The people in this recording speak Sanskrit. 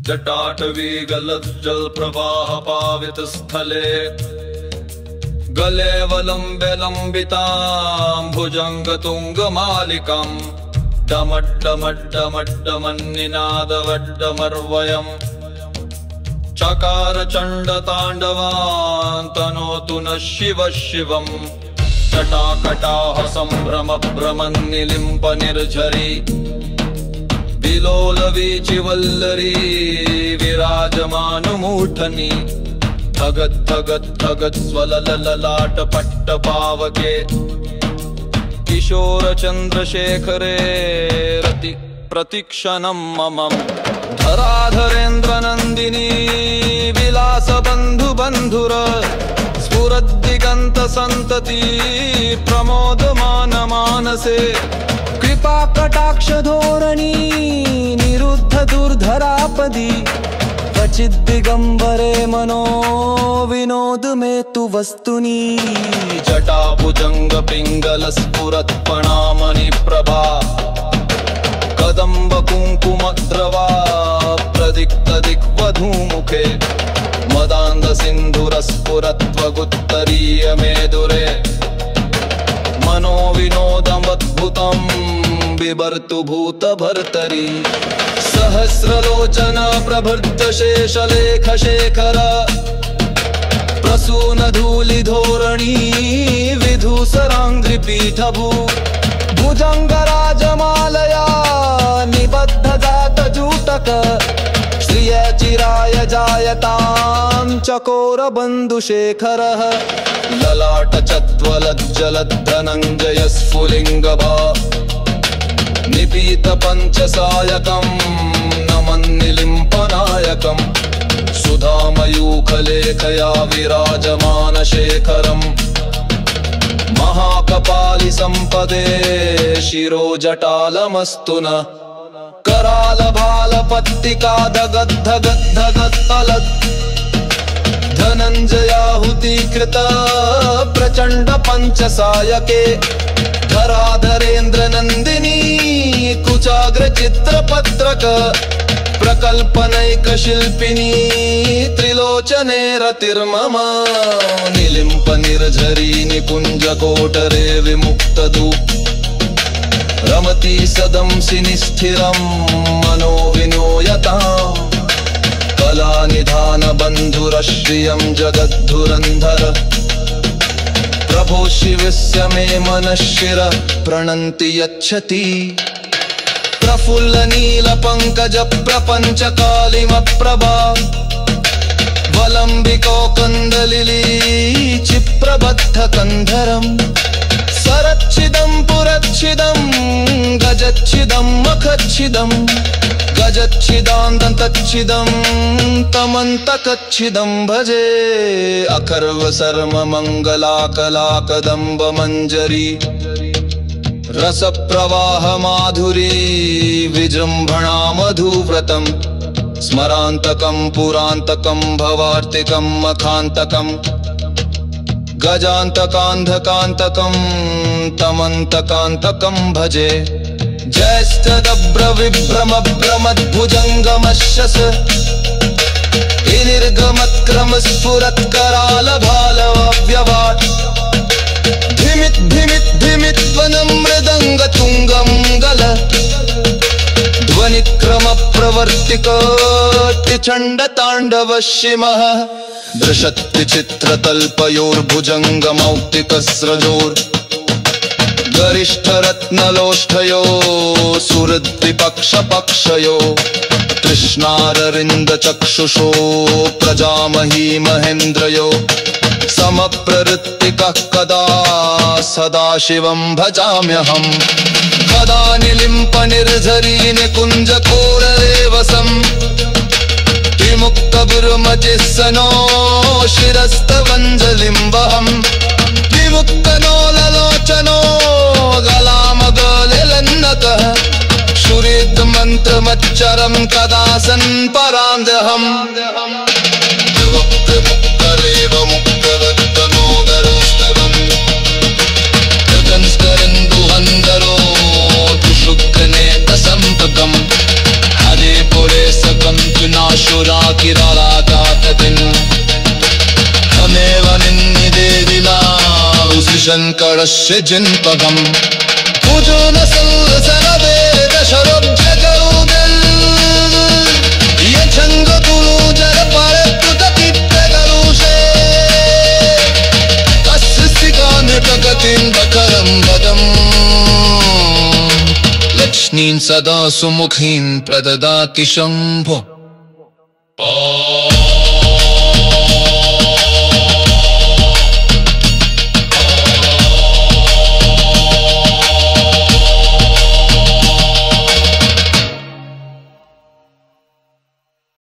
जटाटवी गलज्जल प्रवाह पावित स्थले गलेवलम्ब्य लम्बितां भुजंग तुंग मालिकां डमड्डमड्डमड्डमन्निनादवड्डमर्वयम् चकार चंड तांडवान् तनोतु न शिव शिवम् जटाकटाह संभ्रम भ्रमन्निलिम्प निर्झरी विलोल वीचि वल्लरी विराजमानुमूर्धनि धगत् धगत् धगत् स्वललललाट पट्ट पावके किशोर चंद्रशेखरे रति प्रतिक्षणं ममम् धराधरेन्द्र नंदिनी विलास बंधु बंधुर स्फुरद्दिगंत संतति प्रमोदमान मानसे कृपा कटाक्ष धोरणी निरुद्ध दुर्धरापदी क्वचिद् दिगंबरे मनो विनोद में तु वस्तुनि जटाभुजंग पिंगल स्फुरत्पणामणि प्रभा कदम्ब कुंकुमद्रवा प्रदिक्त दिग्वधूमुखे मदान्ध सिन्धुरस्फुरत्वगुत्तरीय मेदुरे मनो विनोदमद्भुतं बिभर्तु भूत भर्तरि सहस्रलोचन प्रभृत शेषलेख शेखर प्रसून धूलि धोरणी विधूसरांघ्रि पीठभू भुजंगराजमालया निबद्ध जात जूटक श्रिय चिराय जायतां चकोर बंधुशेखरः ललाट चत्वलज्जलद्धनञ्जय स्फुलिङ्गभा निपीत पंचसायकं नमन्निलिम्पनायकं सुधामयूखलेखया विराजमान शेखरम् महाकपालि संपदे शिरोजटालमस्तु न कराल भाल पत्तिका धगद् धगद् धगद् तलत् धनञ्जयाहुति कृत प्रचंड पंचसायके धराधरेन्द्र नंदिनी कुचाग्र चित्रपत्रक प्रकल्पनैक शिल्पिनी त्रिलोचने रतिर्मम निलिम्प निर्झरी निकुंज कोटरे विमुक्तदू रमति सदंसि निस्थिरं मनो विनोयतां कलानिधान बंधुरश्रियं जगद्धुरन्धर प्रभो शिवस्य मे मनश्शिर प्रणन्ति यच्छति प्रफुल्ल नील पंकज प्रपंच कालिम प्रभा वलंबिको कंदलिली चिप्रबद्ध कंधरम सरच्छिदं पुरच्छिदं गजच्छिदं मखच्छिदं गजच्छिदान्तच्छिदं तमन्तकच्छिदं भजे अकर्व सर्म मंगलाकलाकदम्ब मंजरी रस प्रवाह माधुरी विजृंभणा मधुव्रतम् स्मरान्तकं पुरान्तकं भवार्तिकं मखान्तकं गजान्तकान्धकान्तकं तमन्तकान्तकं भजे जयश्चदभ्र विभ्रम भ्रमद्भुजङ्गमशस इनिर्गमत्क्रम स्फुरत्कराल भालव्यवाट् धिमित् धिमित् धिमित् ध्वनं मृदङ्ग तुङ्गं गल ध्वनिक्रम प्रवर्तिक चण्ड ताण्डव शिमः दृशत्ति चित्रतल्पयोर्भुजङ्ग मौक्तिकस्रजोर् गरिष्ठ रत्नलोष्ठयो सुहृद्विपक्ष पक्षयो तृष्णाररिन्द चक्षुषो प्रजामही महेन्द्रयो समप्रवृत्तिकः कदा सदा शिवं भजाम्यहम् कदा निलिम्प निर्झरी निकुञ्ज कोररेवसम् विमुक्त विरुमचिस्सनो शिरस्तवञ्जलिं वहम् विमुक्त नो ललोचनो गलामगलिलन्नतः शुरिद् मन्त्रमच्चरं कदा सन्परान्दहम् विमुक्तरेव मुक्तवत्तनो गरोस्तवम् गगनस्करन्दुहन्दरो शुक्रनेत सम्पकम् हरे पुरे सकं तु नाश शङ्करस्य जिन्पगम् कुजुन सल्सरवेद शरब्जगरुदिल् यच्छङ्ग कुरु जर परत्तुततिप्रगरुषे तस्य सिगानि प्रगतिं बकरं वदम् लक्ष्मीं सदा सुमुखीं प्रददाति शम्भो